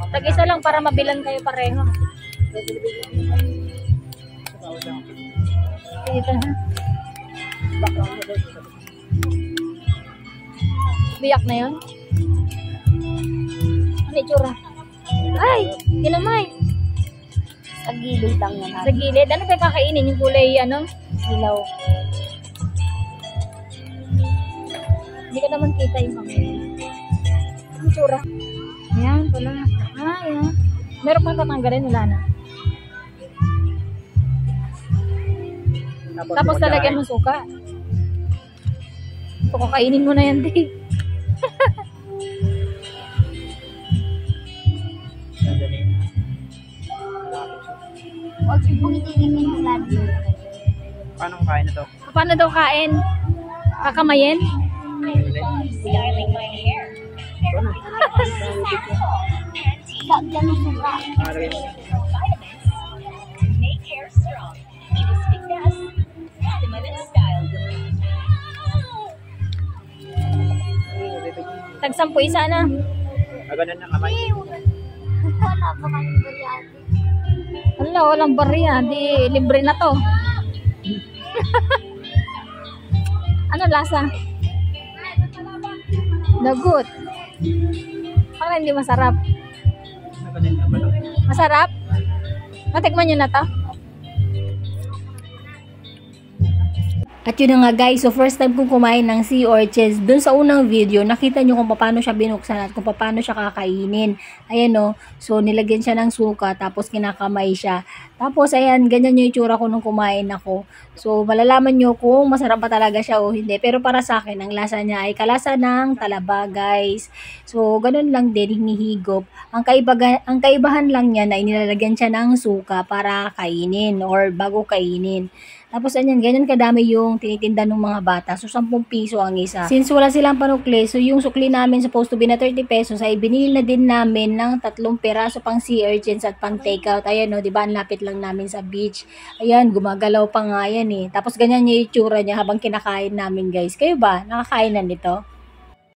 Tag-isa lang para mabilan kayo pareho. Dito ha. Biyak na yun? Ano itsura? Ay! Kinamay! Sa gilid lang yan. Sa gilid? Ano pa kakainin? Yung kulay ano? Ilaw. Hindi ka naman kita yung pangin. Ano itsura? Ayan pala. Ah, ayan. Meron pang tatanggalin, wala na. Tapos talagyan mo suka. So, kakainin mo na yan, Dave. Huwag sipong itinig yung lagi. Paano kain na to? Paano daw kain? Kakamayin? Styling my hair. Lagyan mo suka. Make hair strong. Use Fitness. Feminine style. Tag-10 isa na. Ganun na kamay. Wala pa kami biryani. Wala, walang barya. Di, libre na to. Ano lasa? Lagot. Parang hindi masarap. Ganun na ba? Masarap? Natikman nyo na to? At yun na nga guys, so first time kong kumain ng sea urchins. Dun sa unang video, nakita nyo kung paano siya binuksan at kung paano siya kakainin. Ayan o, so nilagyan siya ng suka, tapos kinakamay siya. Tapos ayan, ganyan yung itsura ko nung kumain ako. So malalaman nyo kung masarap ba talaga siya o hindi. Pero para sa akin, ang lasa niya ay kalasa ng talaba guys. So ganun lang din, hinihigop. Ang kaibahan lang niya na inilalagyan siya ng suka para kainin or bago kainin. Tapos ayan, ganyan kadami yung tinitinda ng mga bata. So 10 piso ang isa. Since wala silang panukli, so yung sukli namin supposed to be na 30 pesos ay binili na din namin ng 3 peraso pang sea urchins at pang takeout. Ayan o, diba ang lapit lang namin sa beach. Ayan, gumagalaw pa nga yan eh. Tapos ganyan yung itsura niya habang kinakain namin guys. Kayo ba? Nakakain na nito?